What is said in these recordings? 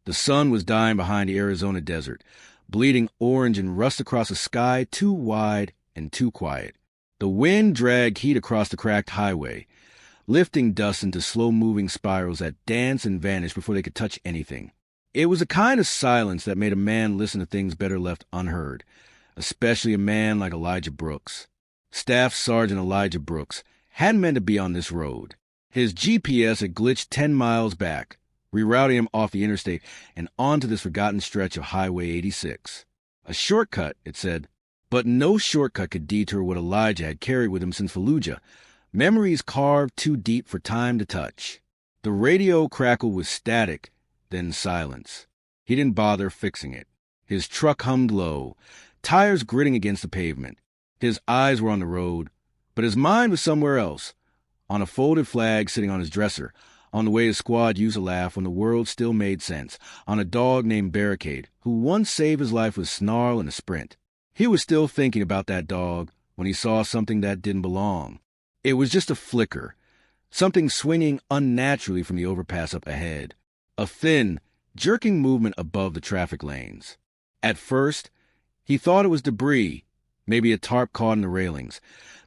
The sun was dying behind the Arizona desert, bleeding orange and rust across a sky too wide and too quiet. The wind dragged heat across the cracked highway, lifting dust into slow-moving spirals that danced and vanished before they could touch anything. It was a kind of silence that made a man listen to things better left unheard, especially a man like Elijah Brooks. Staff Sergeant Elijah Brooks hadn't meant to be on this road. His GPS had glitched 10 miles back, rerouting him off the interstate and onto this forgotten stretch of Highway 86. A shortcut, it said, but no shortcut could detour what Elijah had carried with him since Fallujah, memories carved too deep for time to touch. The radio crackled with static, then silence. He didn't bother fixing it. His truck hummed low, tires gritting against the pavement. His eyes were on the road, but his mind was somewhere else, on a folded flag sitting on his dresser, on the way his squad used to laugh when the world still made sense, on a dog named Barricade, who once saved his life with a snarl and a sprint. He was still thinking about that dog when he saw something that didn't belong. It was just a flicker, something swinging unnaturally from the overpass up ahead, a thin, jerking movement above the traffic lanes. At first, he thought it was debris, maybe a tarp caught in the railings,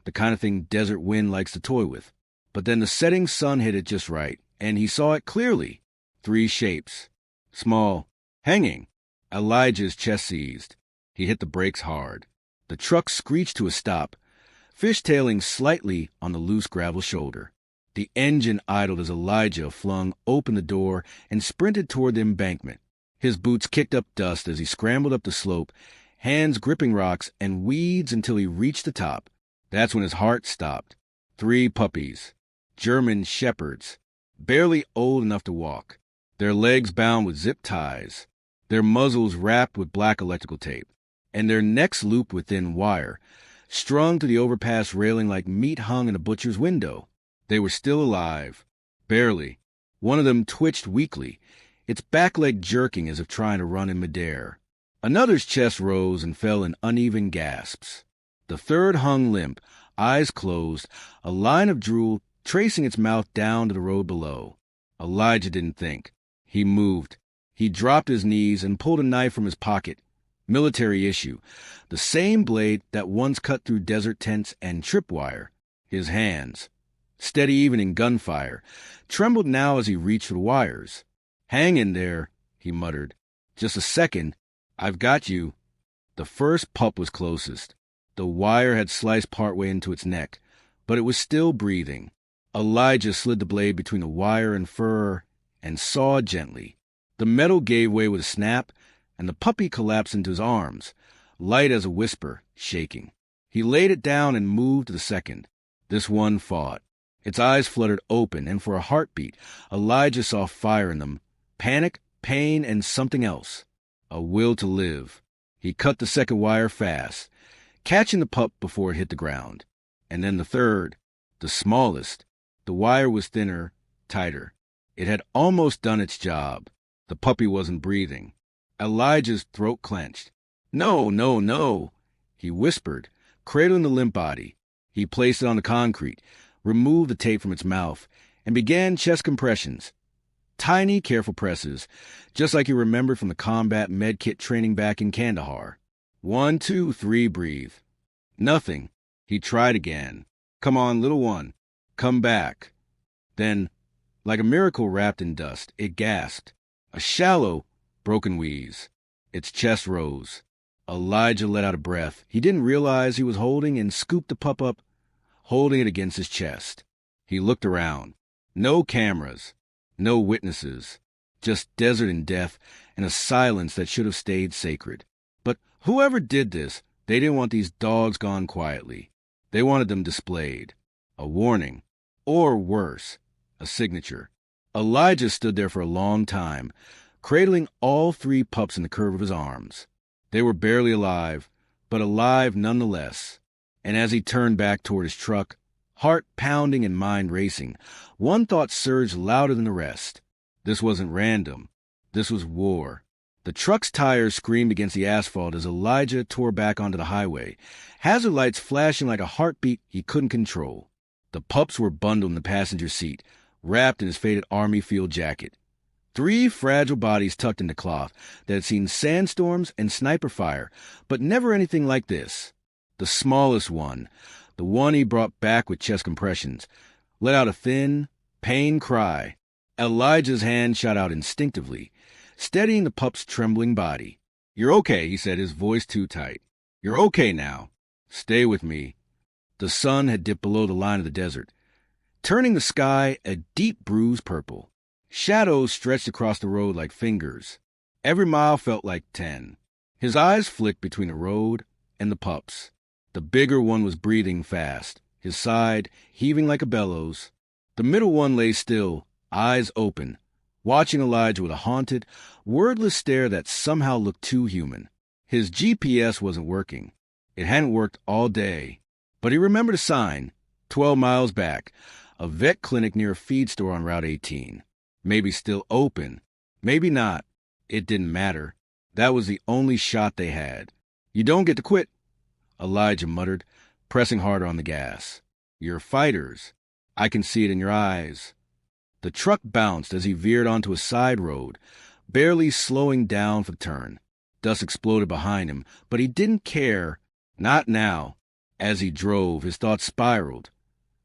the kind of thing desert wind likes to toy with. But then the setting sun hit it just right, and he saw it clearly. 3 shapes. Small. Hanging. Elijah's chest seized. He hit the brakes hard. The truck screeched to a stop, fishtailing slightly on the loose gravel shoulder. The engine idled as Elijah flung open the door and sprinted toward the embankment. His boots kicked up dust as he scrambled up the slope, hands gripping rocks and weeds until he reached the top. That's when his heart stopped. 3 puppies. German shepherds, barely old enough to walk, their legs bound with zip ties, their muzzles wrapped with black electrical tape, and their necks looped with thin wire, strung to the overpass railing like meat hung in a butcher's window. They were still alive, barely. One of them twitched weakly, its back leg jerking as if trying to run in midair. Another's chest rose and fell in uneven gasps. The third hung limp, eyes closed, a line of drool tracing its mouth down to the road below. Elijah didn't think. He moved. He dropped his knees and pulled a knife from his pocket. Military issue. The same blade that once cut through desert tents and tripwire. His hands, steady even in gunfire, trembled now as he reached for the wires. "Hang in there," he muttered. "Just a second. I've got you." The first pup was closest. The wire had sliced partway into its neck, but it was still breathing. Elijah slid the blade between the wire and fur and sawed gently. The metal gave way with a snap, and the puppy collapsed into his arms, light as a whisper, shaking. He laid it down and moved to the second. This one fought. Its eyes fluttered open, and for a heartbeat, Elijah saw fire in them, panic, pain, and something else. A will to live. He cut the second wire fast, catching the pup before it hit the ground. And then the third, the smallest. The wire was thinner, tighter. It had almost done its job. The puppy wasn't breathing. Elijah's throat clenched. "No, no, no," he whispered, cradling the limp body. He placed it on the concrete, removed the tape from its mouth, and began chest compressions. Tiny, careful presses, just like he remembered from the combat medkit training back in Kandahar. 1, 2, 3, breathe. Nothing. He tried again. "Come on, little one. Come back." Then, like a miracle wrapped in dust, it gasped. A shallow, broken wheeze. Its chest rose. Elijah let out a breath he didn't realize he was holding and scooped the pup up, holding it against his chest. He looked around. No cameras. No witnesses. Just desert and death and a silence that should have stayed sacred. But whoever did this, they didn't want these dogs gone quietly. They wanted them displayed. A warning. Or worse, a signature. Elijah stood there for a long time, cradling all 3 pups in the curve of his arms. They were barely alive, but alive nonetheless. And as he turned back toward his truck, heart pounding and mind racing, one thought surged louder than the rest. This wasn't random. This was war. The truck's tires screamed against the asphalt as Elijah tore back onto the highway, hazard lights flashing like a heartbeat he couldn't control. The pups were bundled in the passenger seat, wrapped in his faded army field jacket. 3 fragile bodies tucked into cloth that had seen sandstorms and sniper fire, but never anything like this. The smallest one, the one he brought back with chest compressions, let out a thin, pain cry. Elijah's hand shot out instinctively, steadying the pup's trembling body. "You're okay," he said, his voice too tight. "You're okay now. Stay with me." The sun had dipped below the line of the desert, turning the sky a deep bruised purple. Shadows stretched across the road like fingers. Every mile felt like 10. His eyes flicked between the road and the pups. The bigger one was breathing fast, his side heaving like a bellows. The middle one lay still, eyes open, watching Elijah with a haunted, wordless stare that somehow looked too human. His GPS wasn't working. It hadn't worked all day. But he remembered a sign, 12 miles back, a vet clinic near a feed store on Route 18. Maybe still open. Maybe not. It didn't matter. That was the only shot they had. "You don't get to quit," Elijah muttered, pressing harder on the gas. "You're fighters. I can see it in your eyes." The truck bounced as he veered onto a side road, barely slowing down for the turn. Dust exploded behind him, but he didn't care. Not now. As he drove, his thoughts spiraled.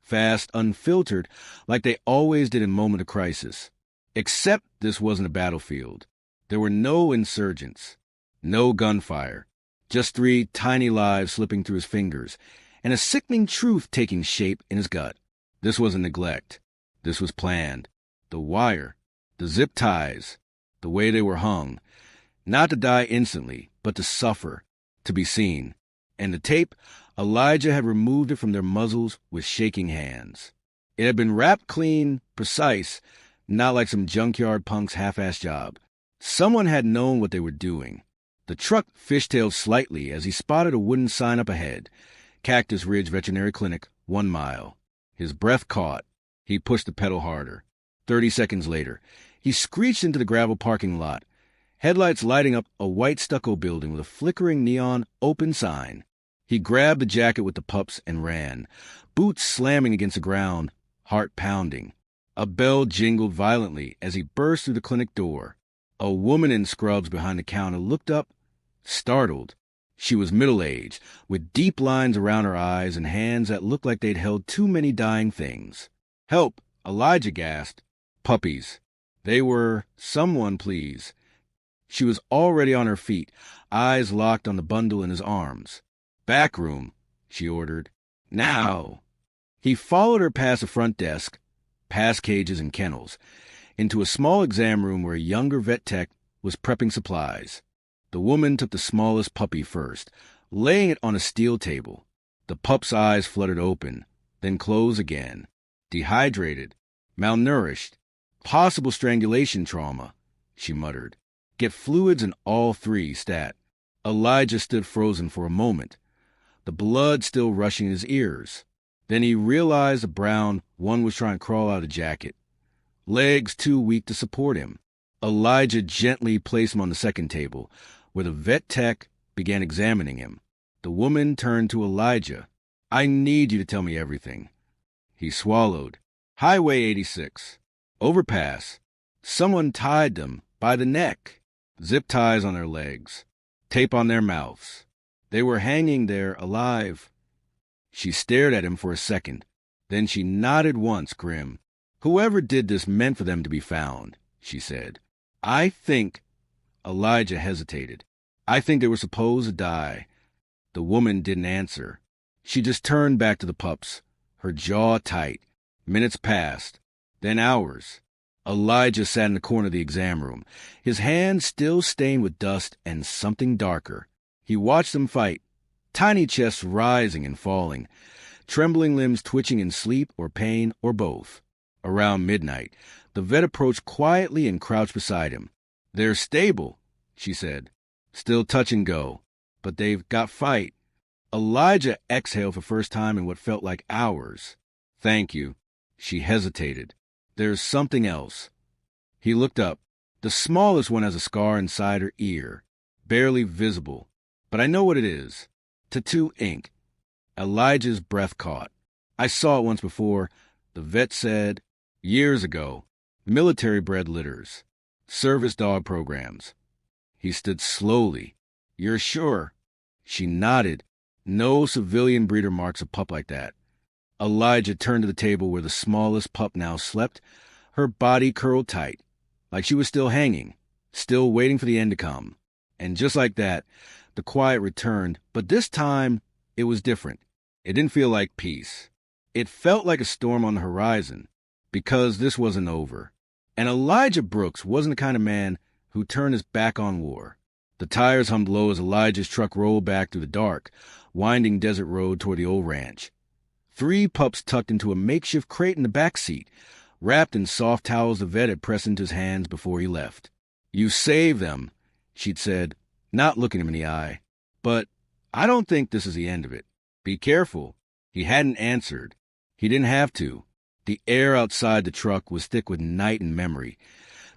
Fast, unfiltered, like they always did in moment of crisis. Except this wasn't a battlefield. There were no insurgents, no gunfire, just 3 tiny lives slipping through his fingers, and a sickening truth taking shape in his gut. This wasn't neglect. This was planned. The wire, the zip ties, the way they were hung. Not to die instantly, but to suffer, to be seen. And the tape, Elijah had removed it from their muzzles with shaking hands. It had been wrapped clean, precise, not like some junkyard punk's half-assed job. Someone had known what they were doing. The truck fishtailed slightly as he spotted a wooden sign up ahead. Cactus Ridge Veterinary Clinic, 1 mile. His breath caught. He pushed the pedal harder. 30 seconds later, he screeched into the gravel parking lot, headlights lighting up a white stucco building with a flickering neon open sign. He grabbed the jacket with the pups and ran, boots slamming against the ground, heart pounding. A bell jingled violently as he burst through the clinic door. A woman in scrubs behind the counter looked up, startled. She was middle-aged, with deep lines around her eyes and hands that looked like they'd held too many dying things. "Help!" Elijah gasped. "Puppies." They were, "Someone, please." She was already on her feet, eyes locked on the bundle in his arms. "Back room," she ordered. "Now!" He followed her past the front desk, past cages and kennels, into a small exam room where a younger vet tech was prepping supplies. The woman took the smallest puppy first, laying it on a steel table. The pup's eyes fluttered open, then closed again. "Dehydrated, malnourished, possible strangulation trauma," she muttered. "Get fluids in all 3, stat." Elijah stood frozen for a moment, the blood still rushing in his ears. Then he realized the brown one was trying to crawl out of the jacket, legs too weak to support him. Elijah gently placed him on the second table, where the vet tech began examining him. The woman turned to Elijah. "I need you to tell me everything." He swallowed. "Highway 86. Overpass. Someone tied them by the neck. Zip ties on their legs. Tape on their mouths. They were hanging there alive." She stared at him for a second. Then she nodded once, grim. "Whoever did this meant for them to be found," she said. "I think—" Elijah hesitated. "I think they were supposed to die." The woman didn't answer. She just turned back to the pups, her jaw tight. Minutes passed, then hours. Elijah sat in the corner of the exam room, his hands still stained with dust and something darker. He watched them fight, tiny chests rising and falling, trembling limbs twitching in sleep or pain or both. Around midnight, the vet approached quietly and crouched beside him. "They're stable," she said. "Still touch and go, but they've got fight." Elijah exhaled for first time in what felt like hours. "Thank you." She hesitated. "There's something else." He looked up. The smallest one has a scar inside her ear, barely visible. "But I know what it is. Tattoo ink." Elijah's breath caught. "I saw it once before," the vet said. "Years ago. Military-bred litters. Service dog programs. He stood slowly. You're sure? She nodded. No civilian breeder marks a pup like that. Elijah turned to the table where the smallest pup now slept, her body curled tight, like she was still hanging, still waiting for the end to come. And just like that, the quiet returned, but this time it was different. It didn't feel like peace. It felt like a storm on the horizon, because this wasn't over. And Elijah Brooks wasn't the kind of man who turned his back on war. The tires hummed low as Elijah's truck rolled back through the dark, winding desert road toward the old ranch. 3 pups tucked into a makeshift crate in the back seat, wrapped in soft towels the vet had pressed into his hands before he left. You saved them, she'd said, not looking him in the eye. But I don't think this is the end of it. Be careful. He hadn't answered. He didn't have to. The air outside the truck was thick with night and memory,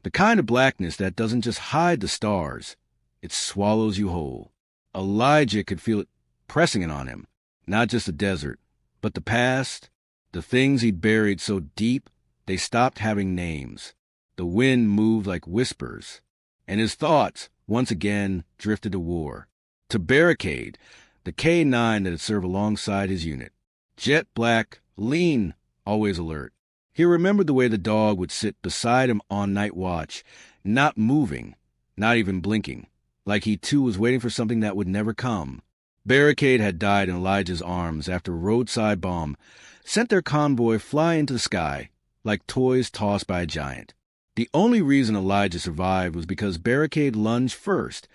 the kind of blackness that doesn't just hide the stars. It swallows you whole. Elijah could feel it pressing in on him, not just the desert, but the past, the things he'd buried so deep they stopped having names. The wind moved like whispers, and his thoughts once again drifted to war, to Barricade, the K-9 that had served alongside his unit. Jet black, lean, always alert. He remembered the way the dog would sit beside him on night watch, not moving, not even blinking, like he too was waiting for something that would never come. Barricade had died in Elijah's arms after a roadside bomb sent their convoy flying into the sky like toys tossed by a giant. The only reason Elijah survived was because Barricade lunged first,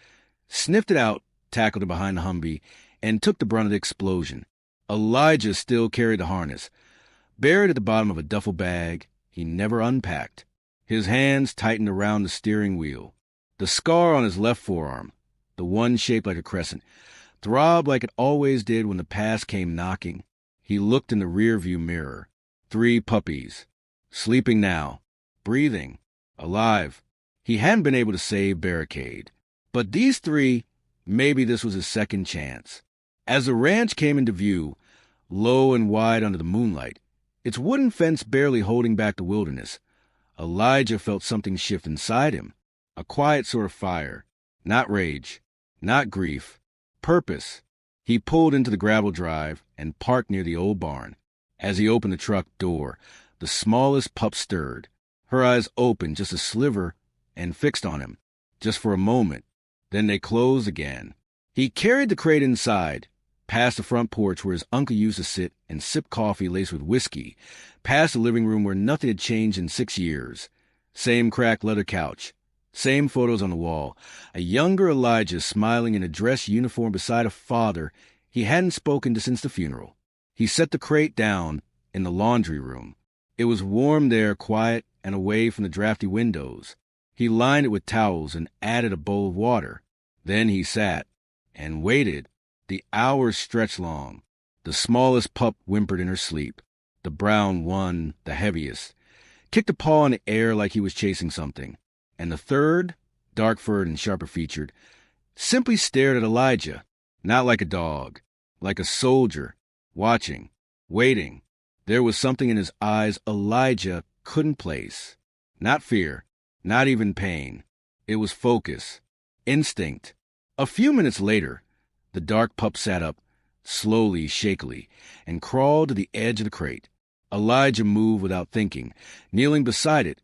sniffed it out, tackled it behind the Humvee, and took the brunt of the explosion. Elijah still carried the harness, buried at the bottom of a duffel bag he never unpacked. His hands tightened around the steering wheel. The scar on his left forearm, the one shaped like a crescent, throbbed like it always did when the past came knocking. He looked in the rearview mirror. 3 puppies. Sleeping now. Breathing. Alive. He hadn't been able to save Barricade. But these 3, maybe this was his second chance. As the ranch came into view, low and wide under the moonlight, its wooden fence barely holding back the wilderness, Elijah felt something shift inside him. A quiet sort of fire. Not rage. Not grief. Purpose. He pulled into the gravel drive and parked near the old barn. As he opened the truck door, the smallest pup stirred, her eyes open just a sliver and fixed on him, just for a moment. Then they closed again. He carried the crate inside, past the front porch where his uncle used to sit and sip coffee laced with whiskey, past the living room where nothing had changed in 6 years. Same cracked leather couch, same photos on the wall, a younger Elijah smiling in a dress uniform beside a father he hadn't spoken to since the funeral. He set the crate down in the laundry room. It was warm there, quiet and away from the drafty windows. He lined it with towels and added a bowl of water. Then he sat and waited. The hours stretched long. The smallest pup whimpered in her sleep. The brown one, the heaviest, kicked a paw in the air like he was chasing something. And the third, dark-furred and sharper-featured, simply stared at Elijah, not like a dog, like a soldier, watching, waiting. There was something in his eyes Elijah couldn't place. Not fear, not even pain. It was focus, instinct. A few minutes later, the dark pup sat up, slowly, shakily, and crawled to the edge of the crate. Elijah moved without thinking, kneeling beside it,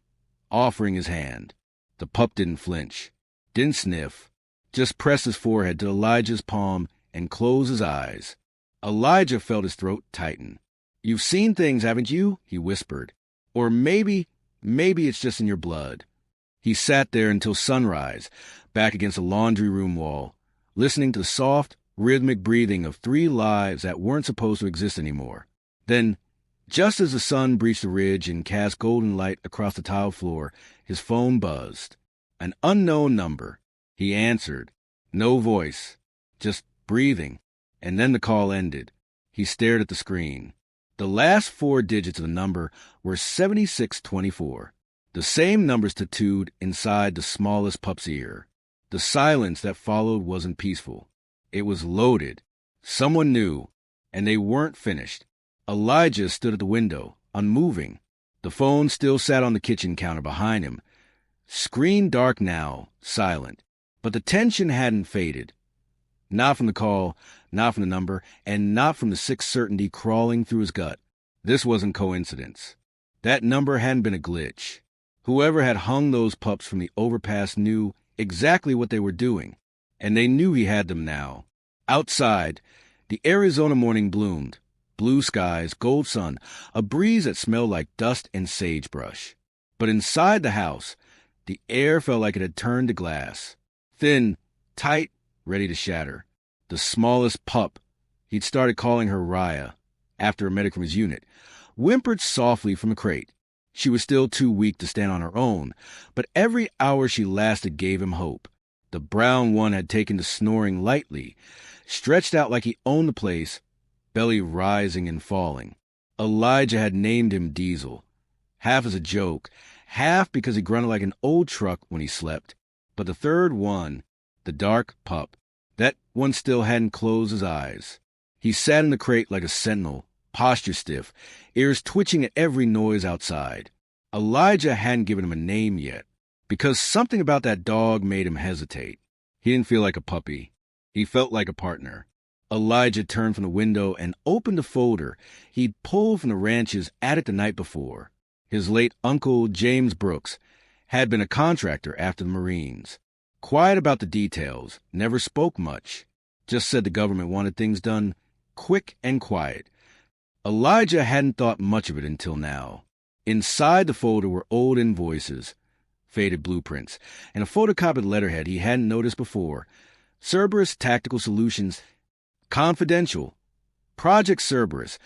offering his hand. The pup didn't flinch, didn't sniff, just pressed his forehead to Elijah's palm and closed his eyes. Elijah felt his throat tighten. "You've seen things, haven't you?" he whispered. "Or maybe it's just in your blood." He sat there until sunrise, back against the laundry room wall, listening to the soft, rhythmic breathing of 3 lives that weren't supposed to exist anymore. Then, just as the sun breached the ridge and cast golden light across the tile floor, his phone buzzed. An unknown number. He answered. No voice, just breathing. And then the call ended. He stared at the screen. The last 4 digits of the number were 7624. The same numbers tattooed inside the smallest pup's ear. The silence that followed wasn't peaceful. It was loaded. Someone knew, and they weren't finished. Elijah stood at the window, unmoving. The phone still sat on the kitchen counter behind him. Screen dark now, silent. But the tension hadn't faded. Not from the call, not from the number, and not from the sick certainty crawling through his gut. This wasn't coincidence. That number hadn't been a glitch. Whoever had hung those pups from the overpass knew exactly what they were doing, and they knew he had them now. Outside, the Arizona morning bloomed. Blue skies, gold sun, a breeze that smelled like dust and sagebrush. But inside the house, the air felt like it had turned to glass. Thin, tight, ready to shatter. The smallest pup, he'd started calling her Raya, after a medic from his unit, whimpered softly from a crate. She was still too weak to stand on her own, but every hour she lasted gave him hope. The brown one had taken to snoring lightly, stretched out like he owned the place, belly rising and falling. Elijah had named him Diesel, half as a joke, half because he grunted like an old truck when he slept. But the third one, the dark pup, that one still hadn't closed his eyes. He sat in the crate like a sentinel, posture stiff, ears twitching at every noise outside. Elijah hadn't given him a name yet, because something about that dog made him hesitate. He didn't feel like a puppy. He felt like a partner. Elijah turned from the window and opened a folder he'd pulled from the ranches at it the night before. His late uncle, James Brooks, had been a contractor after the Marines. Quiet about the details, never spoke much, just said the government wanted things done quick and quiet. Elijah hadn't thought much of it until now. Inside the folder were old invoices, faded blueprints, and a photocopied letterhead he hadn't noticed before. Cerberus Tactical Solutions, Confidential, Project Cerberus,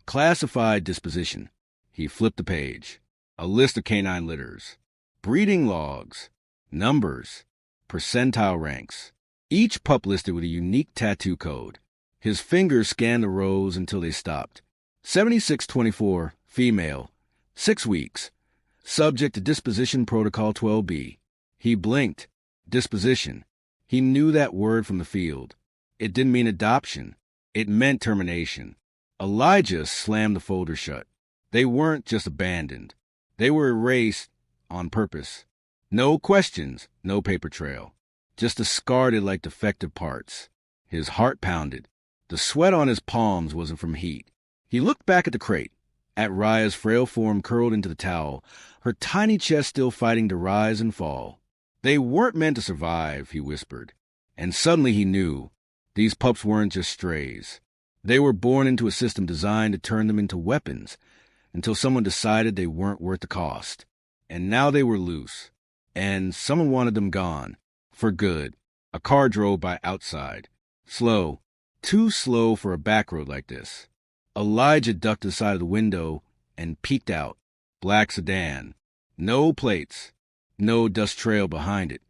Classified Disposition. He flipped the page. A list of canine litters, breeding logs, numbers, percentile ranks. Each pup listed with a unique tattoo code. His fingers scanned the rows until they stopped. 7624, female, 6 weeks, subject to Disposition Protocol 12B. He blinked. Disposition. He knew that word from the field. It didn't mean adoption. It meant termination. Elijah slammed the folder shut. They weren't just abandoned. They were erased on purpose. No questions, no paper trail. Just discarded like defective parts. His heart pounded. The sweat on his palms wasn't from heat. He looked back at the crate, at Raya's frail form curled into the towel, her tiny chest still fighting to rise and fall. They weren't meant to survive, he whispered. And suddenly he knew. These pups weren't just strays. They were born into a system designed to turn them into weapons, until someone decided they weren't worth the cost. And now they were loose. And someone wanted them gone. For good. A car drove by outside. Slow. Too slow for a back road like this. Elijah ducked to the side of the window and peeked out. Black sedan. No plates. No dust trail behind it.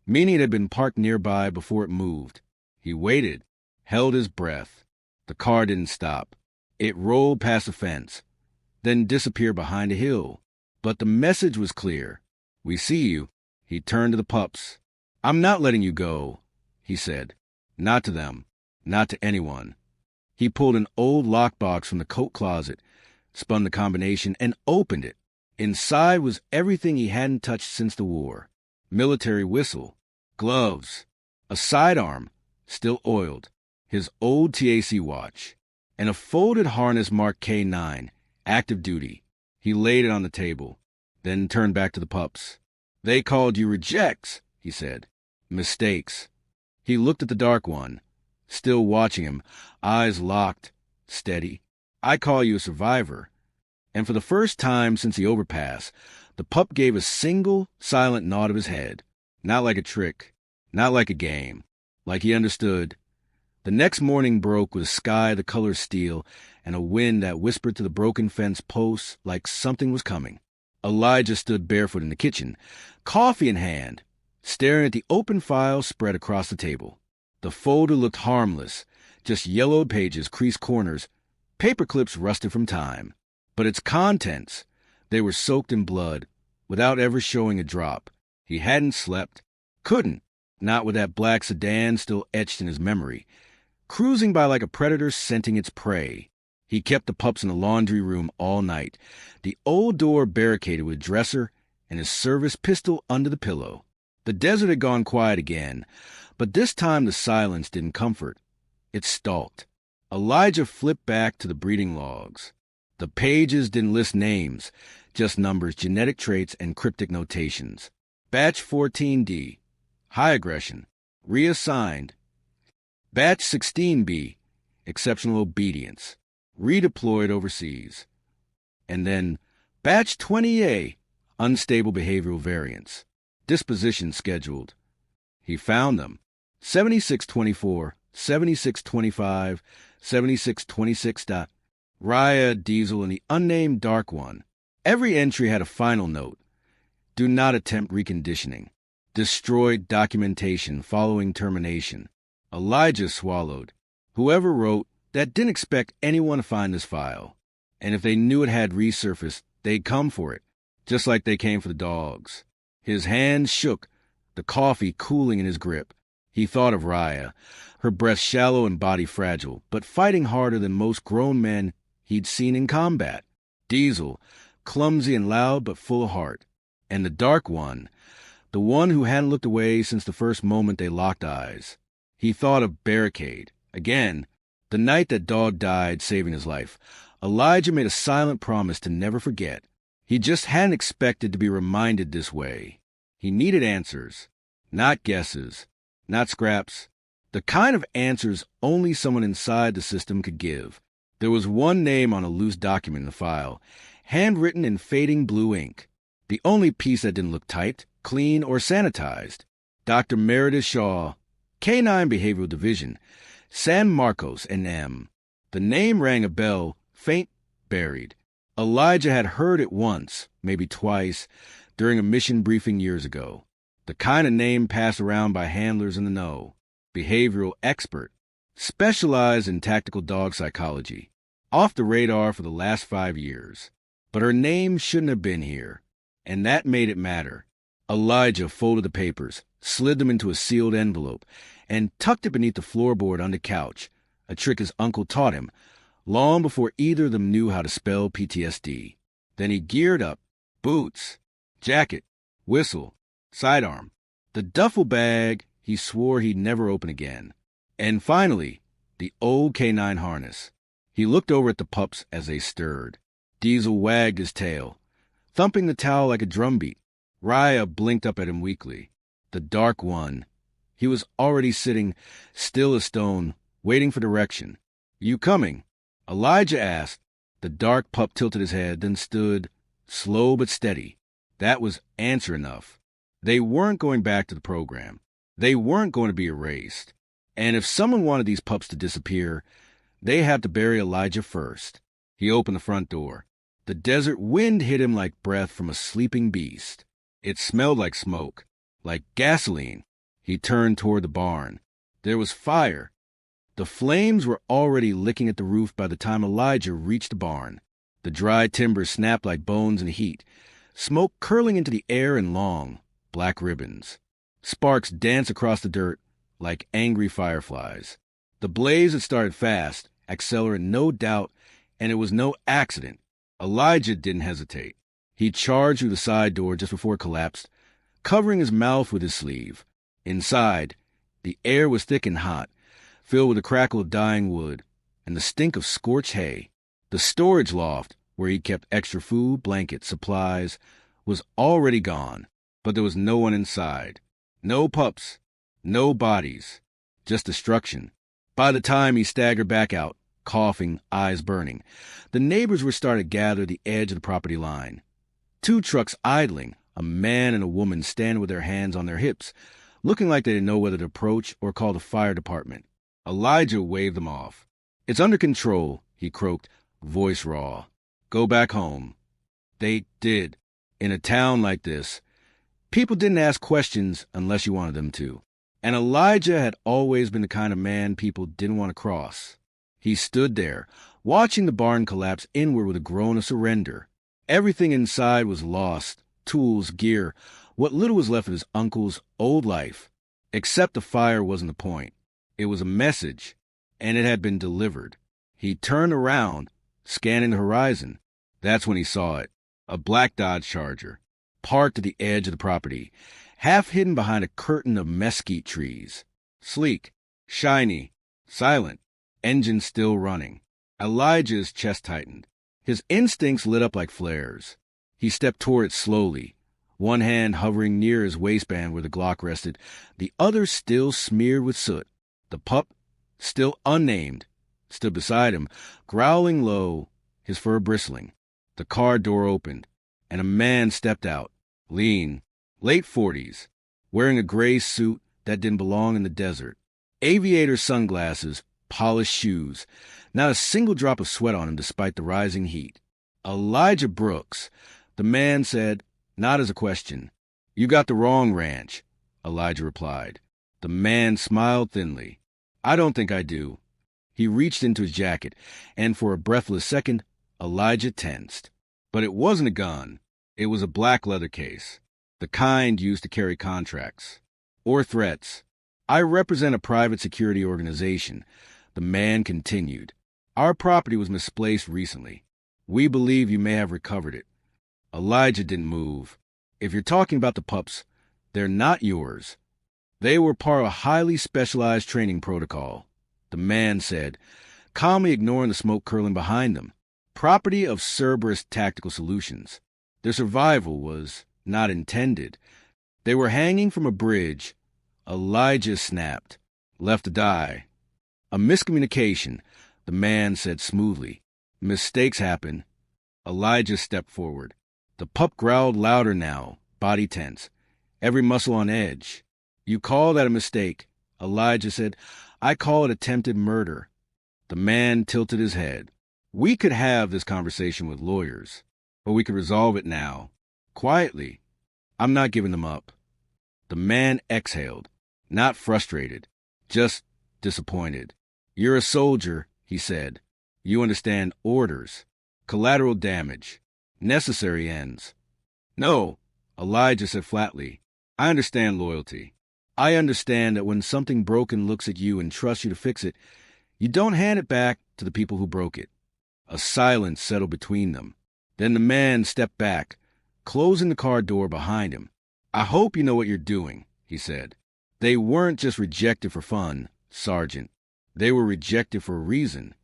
Meaning it had been parked nearby before it moved. He waited. Held his breath. The car didn't stop. It rolled past a fence. Then disappeared behind a hill. But the message was clear. We see you. He turned to the pups. I'm not letting you go, he said. Not to them. Not to anyone. He pulled an old lockbox from the coat closet, spun the combination, and opened it. Inside was everything he hadn't touched since the war. Military whistle, gloves, a sidearm, still oiled, his old TAC watch, and a folded harness marked K9, active duty. He laid it on the table, then turned back to the pups. They called you rejects, he said. Mistakes. He looked at the dark one, still watching him, eyes locked, steady. I call you a survivor. And for the first time since the overpass, the pup gave a single, silent nod of his head. Not like a trick, not like a game, like he understood. The next morning broke with a sky the color of steel and a wind that whispered to the broken fence posts like something was coming. Elijah stood barefoot in the kitchen, coffee in hand, staring at the open file spread across the table. The folder looked harmless, just yellowed pages, creased corners, paper clips rusted from time. But its contents, they were soaked in blood, without ever showing a drop. He hadn't slept. Couldn't, not with that black sedan still etched in his memory, cruising by like a predator scenting its prey. He kept the pups in the laundry room all night, the old door barricaded with dresser and his service pistol under the pillow. The desert had gone quiet again, but this time the silence didn't comfort. It stalked. Elijah flipped back to the breeding logs. The pages didn't list names, just numbers, genetic traits, and cryptic notations. Batch 14D, high aggression, reassigned. Batch 16B, exceptional obedience, redeployed overseas. And then Batch 20A, unstable behavioral variance, disposition scheduled. He found them. 7624, 7625, 7626. Raya, Diesel, and the unnamed Dark One. Every entry had a final note. Do not attempt reconditioning. Destroyed documentation following termination. Elijah swallowed. Whoever wrote that didn't expect anyone to find this file. And if they knew it had resurfaced, they'd come for it, just like they came for the dogs. His hands shook, the coffee cooling in his grip. He thought of Raya, her breast shallow and body fragile, but fighting harder than most grown men he'd seen in combat. Diesel, clumsy and loud but full of heart. And the Dark One, the one who hadn't looked away since the first moment they locked eyes. He thought of Barricade. Again, the night that dog died saving his life, Elijah made a silent promise to never forget. He just hadn't expected to be reminded this way. He needed answers, not guesses, not scraps, the kind of answers only someone inside the system could give. There was one name on a loose document in the file, handwritten in fading blue ink. The only piece that didn't look typed, clean, or sanitized. Dr. Meredith Shaw, Canine Behavioral Division, San Marcos, NM. The name rang a bell, faint, buried. Elijah had heard it once, maybe twice, during a mission briefing years ago. The kind of name passed around by handlers in the know. Behavioral expert, specialized in tactical dog psychology. Off the radar for the last 5 years. But her name shouldn't have been here. And that made it matter. Elijah folded the papers, slid them into a sealed envelope, and tucked it beneath the floorboard on the couch, a trick his uncle taught him, long before either of them knew how to spell PTSD. Then he geared up. Boots, jacket, whistle, sidearm. The duffel bag he swore he'd never open again. And finally, the old canine harness. He looked over at the pups as they stirred. Diesel wagged his tail, thumping the towel like a drumbeat. Raya blinked up at him weakly. The Dark One. He was already sitting, still as stone, waiting for direction. You coming? Elijah asked. The dark pup tilted his head, then stood, slow but steady. That was answer enough. They weren't going back to the program. They weren't going to be erased. And if someone wanted these pups to disappear, they had to bury Elijah first. He opened the front door. The desert wind hit him like breath from a sleeping beast. It smelled like smoke, like gasoline. He turned toward the barn. There was fire. The flames were already licking at the roof by the time Elijah reached the barn. The dry timber snapped like bones in the heat, smoke curling into the air in long, black ribbons. Sparks danced across the dirt like angry fireflies. The blaze had started fast, accelerant no doubt, and it was no accident. Elijah didn't hesitate. He charged through the side door just before it collapsed, covering his mouth with his sleeve. Inside, the air was thick and hot, filled with the crackle of dying wood and the stink of scorched hay. The storage loft, where he kept extra food, blankets, supplies, was already gone, but there was no one inside. No pups, no bodies, just destruction. By the time he staggered back out, coughing, eyes burning, the neighbors were starting to gather at the edge of the property line. 2 trucks idling, a man and a woman standing with their hands on their hips, looking like they didn't know whether to approach or call the fire department. Elijah waved them off. It's under control, he croaked, voice raw. Go back home. They did. In a town like this, people didn't ask questions unless you wanted them to. And Elijah had always been the kind of man people didn't want to cross. He stood there, watching the barn collapse inward with a groan of surrender. Everything inside was lost, tools, gear, what little was left of his uncle's old life. Except the fire wasn't the point. It was a message, and it had been delivered. He turned around, scanning the horizon. That's when he saw it. A black Dodge Charger. parked at the edge of the property, half hidden behind a curtain of mesquite trees. Sleek, shiny, silent, engine still running. Elijah's chest tightened. His instincts lit up like flares. He stepped toward it slowly, one hand hovering near his waistband where the Glock rested, the other still smeared with soot. The pup, still unnamed, stood beside him, growling low, his fur bristling. The car door opened, and a man stepped out, lean, late 40s, wearing a gray suit that didn't belong in the desert. Aviator sunglasses, polished shoes, not a single drop of sweat on him despite the rising heat. Elijah Brooks, the man said, not as a question. "You got the wrong ranch," Elijah replied. The man smiled thinly. "I don't think I do." He reached into his jacket, and for a breathless second, Elijah tensed. But it wasn't a gun. It was a black leather case, the kind used to carry contracts or threats. "I represent a private security organization," the man continued. "Our property was misplaced recently. We believe you may have recovered it." Elijah didn't move. "If you're talking about the pups, they're not yours. They were part of a highly specialized training protocol," the man said, calmly ignoring the smoke curling behind them. "Property of Cerberus Tactical Solutions. Their survival was not intended. They were hanging from a bridge." Elijah snapped. "Left to die." "A miscommunication," the man said smoothly. "Mistakes happen." Elijah stepped forward. The pup growled louder now, body tense, every muscle on edge. "You call that a mistake," Elijah said. "I call it attempted murder." The man tilted his head. "We could have this conversation with lawyers, but we could resolve it now, quietly. I'm not giving them up." The man exhaled, not frustrated, just disappointed. "You're a soldier," he said. "You understand orders, collateral damage, necessary ends." "No," Elijah said flatly. "I understand loyalty. I understand that when something broken looks at you and trusts you to fix it, you don't hand it back to the people who broke it." A silence settled between them. Then the man stepped back, closing the car door behind him. "I hope you know what you're doing," he said. "They weren't just rejected for fun, Sergeant. They were rejected for a reason."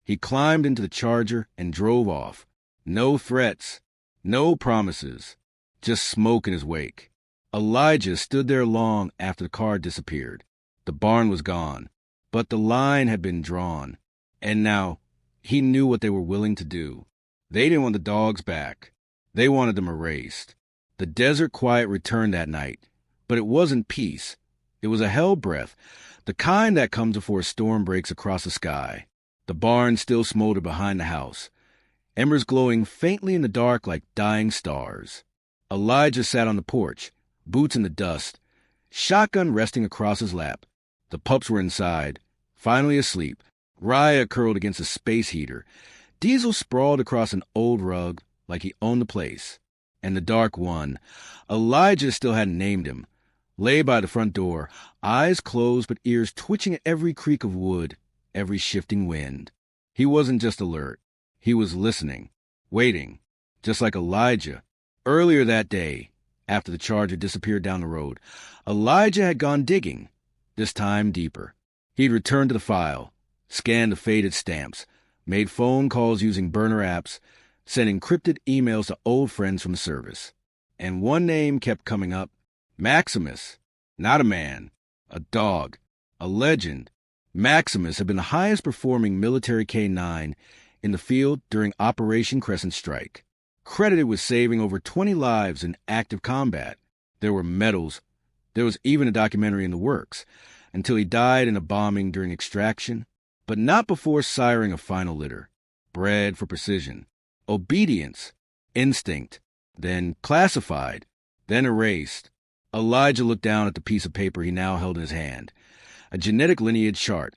He climbed into the Charger and drove off. No threats, no promises, just smoke in his wake. Elijah stood there long after the car disappeared. The barn was gone, but the line had been drawn, and now he knew what they were willing to do. They didn't want the dogs back. They wanted them erased. The desert quiet returned that night, but it wasn't peace. It was a hell breath, the kind that comes before a storm breaks across the sky. The barn still smoldered behind the house, embers glowing faintly in the dark like dying stars. Elijah sat on the porch, boots in the dust, shotgun resting across his lap. The pups were inside, finally asleep. Raya curled against a space heater. Diesel sprawled across an old rug like he owned the place. And the Dark One, Elijah still hadn't named him, lay by the front door, eyes closed but ears twitching at every creak of wood, every shifting wind. He wasn't just alert. He was listening, waiting, just like Elijah. Earlier that day, after the Charger disappeared down the road, Elijah had gone digging, this time deeper. He'd returned to the file, scanned the faded stamps, made phone calls using burner apps, sent encrypted emails to old friends from the service. And one name kept coming up: Maximus. Not a man, a dog, a legend. Maximus had been the highest performing military K-9 in the field during Operation Crescent Strike, credited with saving over 20 lives in active combat. There were medals. There was even a documentary in the works, until he died in a bombing during extraction, but not before siring a final litter. Bred for precision, obedience, instinct, then classified, then erased. Elijah looked down at the piece of paper he now held in his hand, a genetic lineage chart,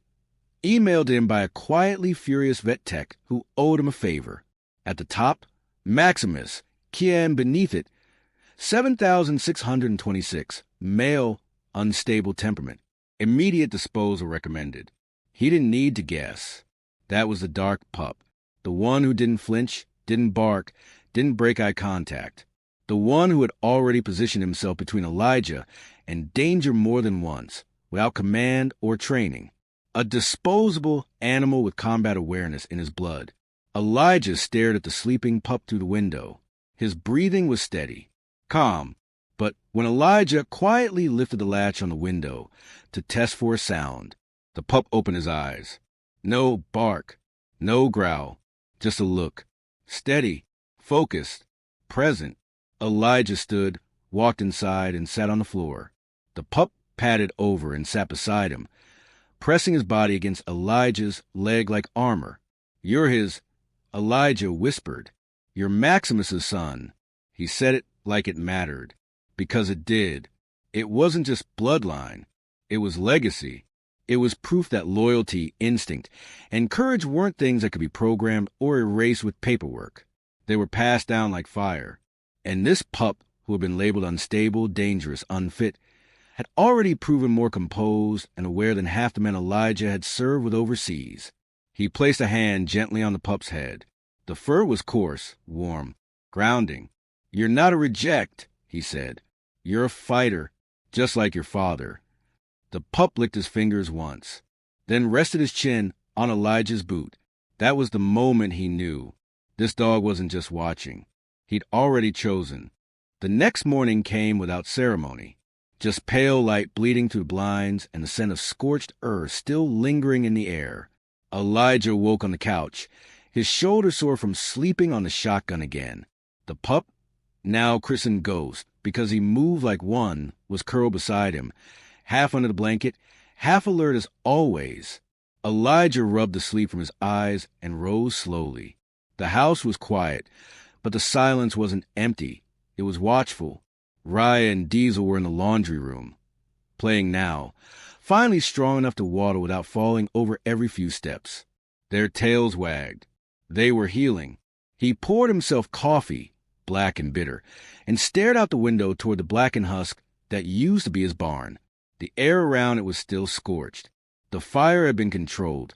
emailed him by a quietly furious vet tech who owed him a favor. At the top, Maximus, and beneath it, 7,626, male, unstable temperament. Immediate disposal recommended. He didn't need to guess. That was the dark pup, the one who didn't flinch, didn't bark, didn't break eye contact. The one who had already positioned himself between Elijah and danger more than once, without command or training. A disposable animal with combat awareness in his blood. Elijah stared at the sleeping pup through the window. His breathing was steady, calm, but when Elijah quietly lifted the latch on the window to test for a sound, the pup opened his eyes. No bark, no growl, just a look. Steady, focused, present. Elijah stood, walked inside, and sat on the floor. The pup padded over and sat beside him, pressing his body against Elijah's leg like armor. "You're his," Elijah whispered. "You're Maximus's son." He said it like it mattered, because it did. It wasn't just bloodline. It was legacy. It was proof that loyalty, instinct, and courage weren't things that could be programmed or erased with paperwork. They were passed down like fire. And this pup, who had been labeled unstable, dangerous, unfit, had already proven more composed and aware than half the men Elijah had served with overseas. He placed a hand gently on the pup's head. The fur was coarse, warm, grounding. "You're not a reject," he said. "You're a fighter, just like your father." The pup licked his fingers once, then rested his chin on Elijah's boot. That was the moment he knew. This dog wasn't just watching. He'd already chosen. The next morning came without ceremony. Just pale light bleeding through the blinds and the scent of scorched earth still lingering in the air. Elijah woke on the couch, his shoulder sore from sleeping on the shotgun again. The pup, now christened Ghost, because he moved like one, was curled beside him, half under the blanket, half alert as always. Elijah rubbed the sleep from his eyes and rose slowly. The house was quiet, but the silence wasn't empty. It was watchful. Raya and Diesel were in the laundry room, playing now, finally strong enough to waddle without falling over every few steps. Their tails wagged. They were healing. He poured himself coffee, black and bitter, and stared out the window toward the blackened husk that used to be his barn. The air around it was still scorched. The fire had been controlled,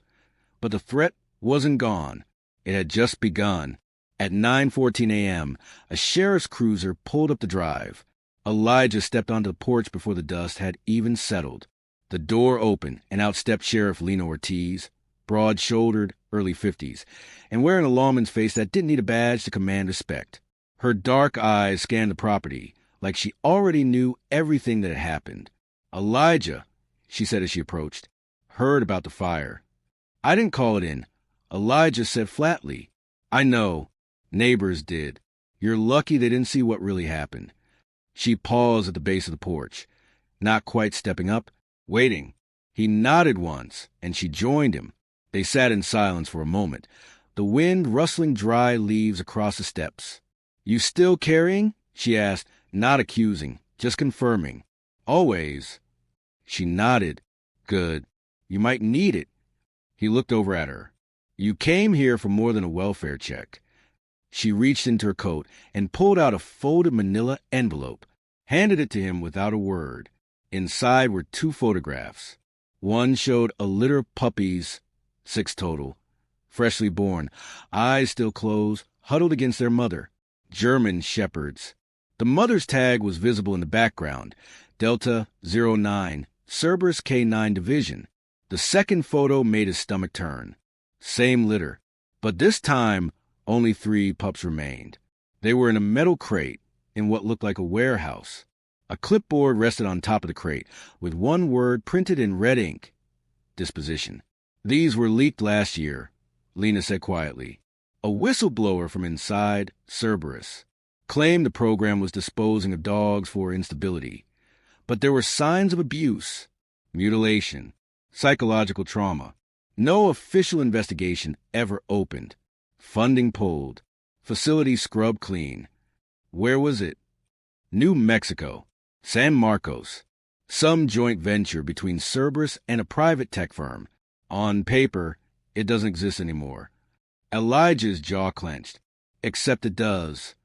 but the threat wasn't gone. It had just begun. At 9:14 a.m., a sheriff's cruiser pulled up the drive. Elijah stepped onto the porch before the dust had even settled. The door opened, and out stepped Sheriff Lena Ortiz, broad-shouldered, early 50s, and wearing a lawman's face that didn't need a badge to command respect. Her dark eyes scanned the property, like she already knew everything that had happened. "Elijah," she said as she approached, "heard about the fire." "I didn't call it in," Elijah said flatly. "I know. Neighbors did. You're lucky they didn't see what really happened." She paused at the base of the porch, not quite stepping up, waiting. He nodded once, and she joined him. They sat in silence for a moment, the wind rustling dry leaves across the steps. "You still carrying?" she asked, not accusing, just confirming. "Always." She nodded. "Good. You might need it." He looked over at her. "You came here for more than a welfare check." She reached into her coat and pulled out a folded manila envelope, handed it to him without a word. Inside were 2 photographs. One showed a litter of puppies, 6 total, freshly born, eyes still closed, huddled against their mother. German shepherds. The mother's tag was visible in the background, Delta 09, Cerberus K9 Division. The second photo made his stomach turn. Same litter, but this time only 3 pups remained. They were in a metal crate in what looked like a warehouse. A clipboard rested on top of the crate, with one word printed in red ink: disposition. "These were leaked last year," Lena said quietly. A whistleblower from inside Cerberus claimed the program was disposing of dogs for instability. But there were signs of abuse, mutilation, psychological trauma. No official investigation ever opened. Funding pulled. Facility scrubbed clean. Where was it? New Mexico. San Marcos. Some joint venture between Cerberus and a private tech firm. On paper, it doesn't exist anymore. Elijah's jaw clenched. Except it does.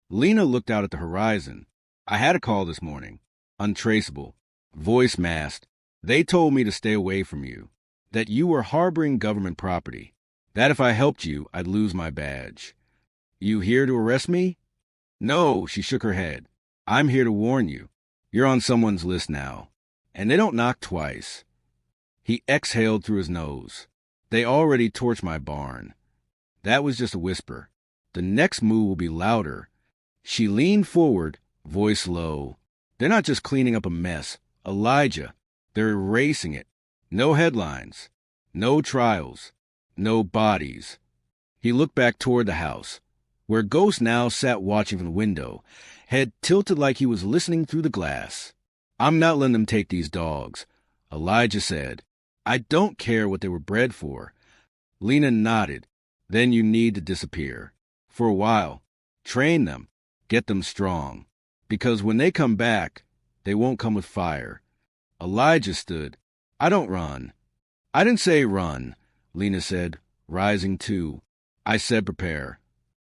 Lena looked out at the horizon. "I had a call this morning. Untraceable. Voice masked. They told me to stay away from you. That you were harboring government property. That if I helped you, I'd lose my badge. You here to arrest me?" No, she shook her head. I'm here to warn you. You're on someone's list now. And they don't knock twice. He exhaled through his nose. They already torched my barn. That was just a whisper. The next move will be louder. She leaned forward, voice low. They're not just cleaning up a mess. Elijah, they're erasing it. No headlines. No trials. No bodies. He looked back toward the house, where Ghost now sat watching from the window, head tilted like he was listening through the glass. I'm not letting them take these dogs, Elijah said. I don't care what they were bred for. Lena nodded. Then you need to disappear. For a while. Train them. Get them strong. Because when they come back, they won't come with fire. Elijah stood. I don't run. I didn't say run, Lena said, rising too. I said prepare.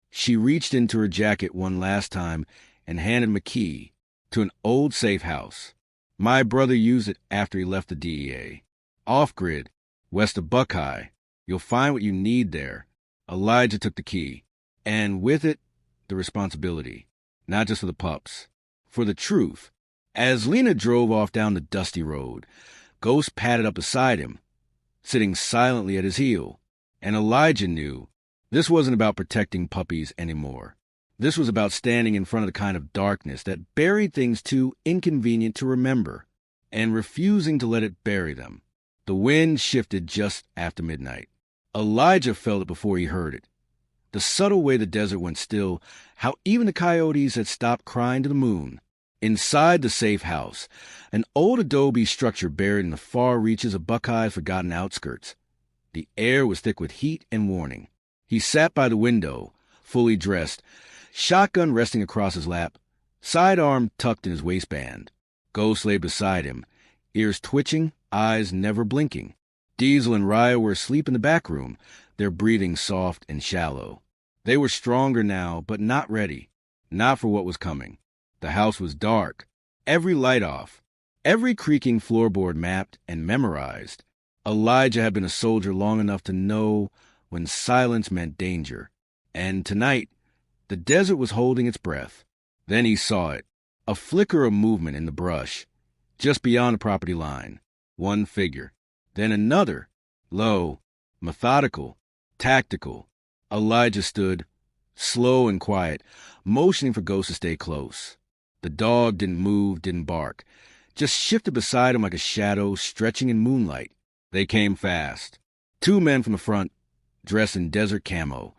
She reached into her jacket one last time and handed him a key to an old safe house. My brother used it after he left the DEA. Off-grid, west of Buckeye. You'll find what you need there. Elijah took the key, and with it, the responsibility. Not just for the pups, for the truth. As Lena drove off down the dusty road, Ghost padded up beside him, sitting silently at his heel. And Elijah knew this wasn't about protecting puppies anymore. This was about standing in front of the kind of darkness that buried things too inconvenient to remember, and refusing to let it bury them. The wind shifted just after midnight. Elijah felt it before he heard it. The subtle way the desert went still, how even the coyotes had stopped crying to the moon. Inside the safe house, an old adobe structure buried in the far reaches of Buckeye's forgotten outskirts. The air was thick with heat and warning. He sat by the window, fully dressed, shotgun resting across his lap, sidearm tucked in his waistband. Ghost lay beside him, ears twitching, eyes never blinking. Diesel and Raya were asleep in the back room, their breathing soft and shallow. They were stronger now, but not ready. Not for what was coming. The house was dark, every light off, every creaking floorboard mapped and memorized. Elijah had been a soldier long enough to know when silence meant danger. And tonight, the desert was holding its breath. Then he saw it, a flicker of movement in the brush, just beyond the property line. One figure. Then another, low, methodical, tactical. Elijah stood, slow and quiet, motioning for Ghost to stay close. The dog didn't move, didn't bark, just shifted beside him like a shadow stretching in moonlight. They came fast. 2 men from the front, dressed in desert camo,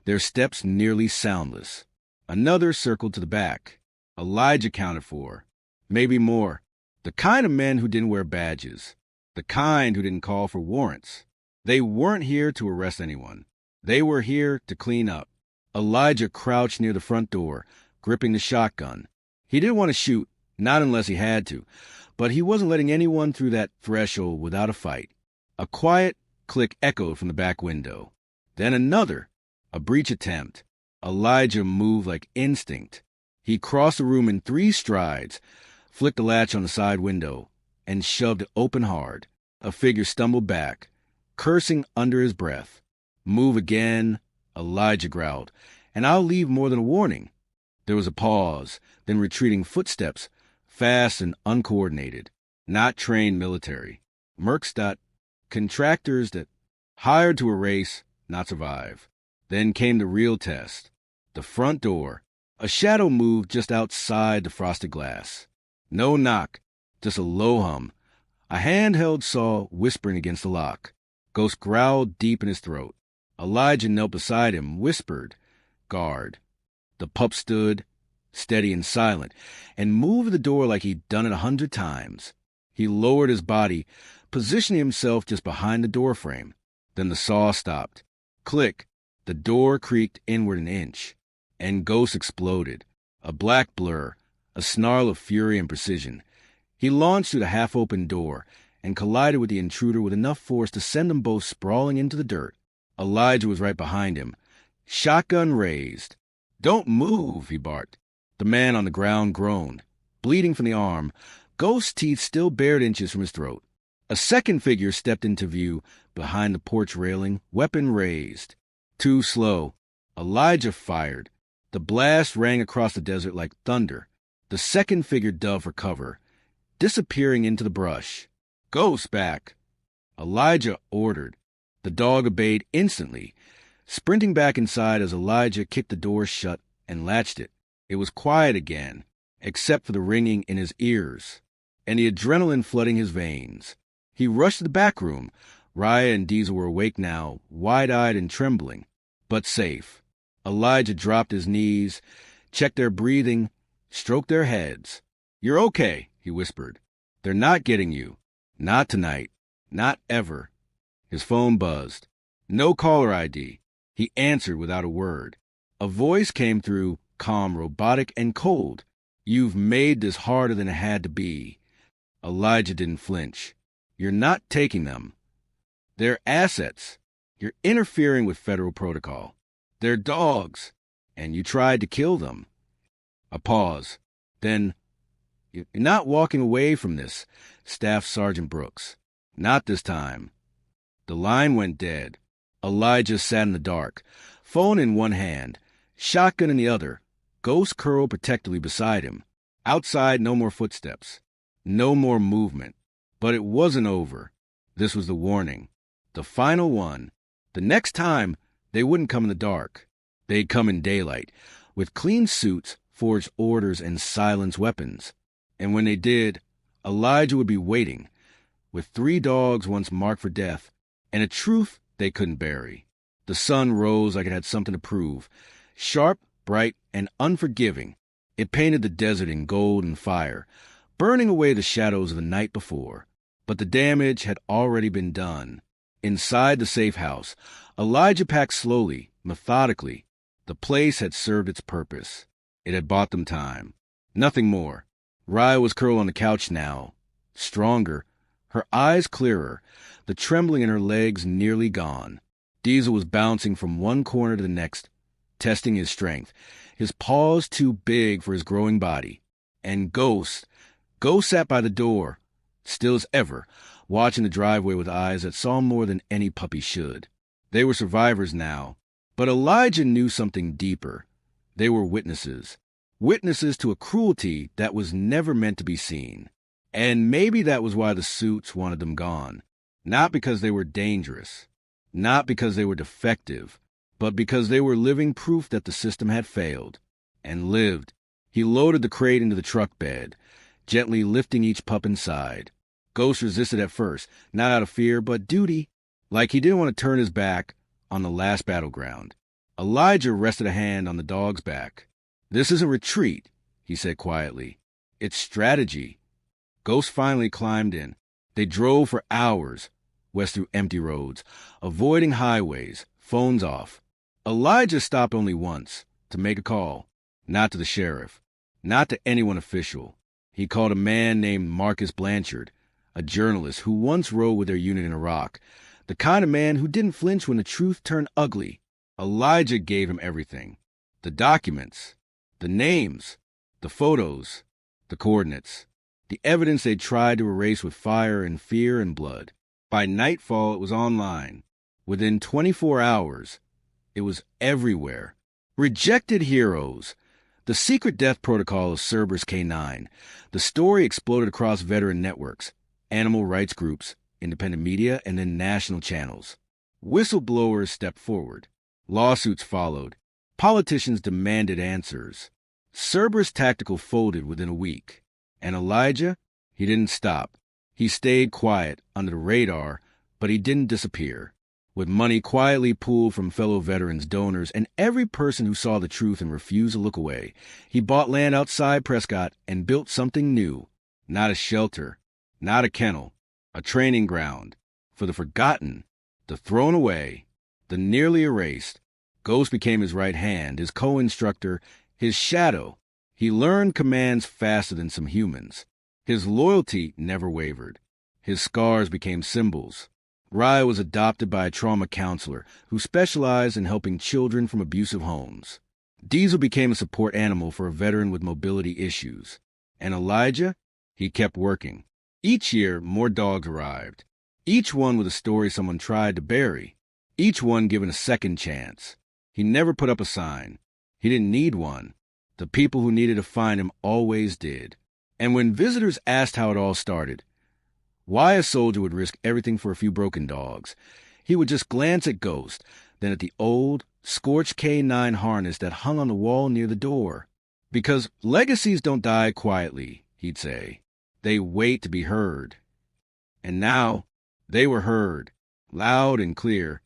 their steps nearly soundless. Another circled to the back. Elijah counted 4, maybe more. The kind of men who didn't wear badges. The kind who didn't call for warrants. They weren't here to arrest anyone. They were here to clean up. Elijah crouched near the front door, gripping the shotgun. He didn't want to shoot, not unless he had to, but he wasn't letting anyone through that threshold without a fight. A quiet click echoed from the back window. Then another, a breach attempt. Elijah moved like instinct. He crossed the room in 3 strides, flicked the latch on the side window, and shoved it open hard. A figure stumbled back, cursing under his breath. Move again, Elijah growled, and I'll leave more than a warning. There was a pause, then retreating footsteps, fast and uncoordinated. Not trained military. Mercs that contractors that hired to erase, not survive. Then came the real test. The front door. A shadow moved just outside the frosted glass. No knock, just a low hum. A handheld saw whispering against the lock. Ghost growled deep in his throat. Elijah knelt beside him, whispered, "Guard." The pup stood, steady and silent, and moved the door like he'd done it 100 times. He lowered his body, positioning himself just behind the doorframe. Then the saw stopped. Click. The door creaked inward an inch. And Ghost exploded. A black blur, a snarl of fury and precision. He launched through the half-open door and collided with the intruder with enough force to send them both sprawling into the dirt. Elijah was right behind him, shotgun raised. "Don't move," he barked. The man on the ground groaned, bleeding from the arm, Ghost's teeth still bared inches from his throat. A second figure stepped into view behind the porch railing, weapon raised. Too slow. Elijah fired. The blast rang across the desert like thunder. The second figure dove for cover, disappearing into the brush. "Ghost back!" Elijah ordered. The dog obeyed instantly, sprinting back inside as Elijah kicked the door shut and latched it. It was quiet again, except for the ringing in his ears and the adrenaline flooding his veins. He rushed to the back room. Raya and Diesel were awake now, wide-eyed and trembling, but safe. Elijah dropped his knees, checked their breathing, stroked their heads. "You're okay," he whispered. "They're not getting you. Not tonight. Not ever." His phone buzzed. No caller ID. He answered without a word. A voice came through, calm, robotic, and cold. "You've made this harder than it had to be." Elijah didn't flinch. "You're not taking them. They're assets. You're interfering with federal protocol. They're dogs, and you tried to kill them." A pause. Then, "You're not walking away from this, Staff Sergeant Brooks. Not this time." The line went dead. Elijah sat in the dark, phone in one hand, shotgun in the other, Ghost curled protectively beside him. Outside, no more footsteps. No more movement. But it wasn't over. This was the warning. The final one. The next time, they wouldn't come in the dark. They'd come in daylight, with clean suits, forged orders, and silenced weapons. And when they did, Elijah would be waiting, with 3 dogs once marked for death, and a truth they couldn't bury. The sun rose like it had something to prove, sharp, bright, and unforgiving. It painted the desert in gold and fire, burning away the shadows of the night before. But the damage had already been done. Inside the safe house, Elijah packed slowly, methodically. The place had served its purpose. It had bought them time. Nothing more. Raya was curled on the couch now, stronger, her eyes clearer, the trembling in her legs nearly gone. Diesel was bouncing from one corner to the next, testing his strength, his paws too big for his growing body. And Ghost sat by the door, still as ever, watching the driveway with eyes that saw more than any puppy should. They were survivors now, but Elijah knew something deeper. They were witnesses. Witnesses to a cruelty that was never meant to be seen. And maybe that was why the suits wanted them gone. Not because they were dangerous. Not because they were defective. But because they were living proof that the system had failed. And lived. He loaded the crate into the truck bed, gently lifting each pup inside. Ghost resisted at first, not out of fear, but duty. Like he didn't want to turn his back on the last battleground. Elijah rested a hand on the dog's back. "This isn't retreat," he said quietly. "It's strategy." Ghost finally climbed in. They drove for hours, west through empty roads, avoiding highways, phones off. Elijah stopped only once, to make a call. Not to the sheriff. Not to anyone official. He called a man named Marcus Blanchard, a journalist who once rode with their unit in Iraq, the kind of man who didn't flinch when the truth turned ugly. Elijah gave him everything. The documents. The names. The photos. The coordinates. The evidence they tried to erase with fire and fear and blood. By nightfall, it was online. Within 24 hours, it was everywhere. Rejected heroes. The secret death protocol of Cerberus K9. The story exploded across veteran networks, animal rights groups, independent media, and then national channels. Whistleblowers stepped forward. Lawsuits followed. Politicians demanded answers. Cerberus Tactical folded within a week. And Elijah, he didn't stop. He stayed quiet, under the radar, but he didn't disappear. With money quietly pooled from fellow veterans, donors, and every person who saw the truth and refused to look away, he bought land outside Prescott and built something new. Not a shelter, not a kennel, a training ground. For the forgotten, the thrown away, the nearly erased. Ghost became his right hand, his co-instructor, his shadow. He learned commands faster than some humans. His loyalty never wavered. His scars became symbols. Raya was adopted by a trauma counselor who specialized in helping children from abusive homes. Diesel became a support animal for a veteran with mobility issues. And Elijah, he kept working. Each year, more dogs arrived. Each one with a story someone tried to bury. Each one given a second chance. He never put up a sign. He didn't need one. The people who needed to find him always did. And when visitors asked how it all started, why a soldier would risk everything for a few broken dogs, he would just glance at Ghost, then at the old, scorched K9 harness that hung on the wall near the door. Because legacies don't die quietly, he'd say. They wait to be heard. And now, they were heard, loud and clear,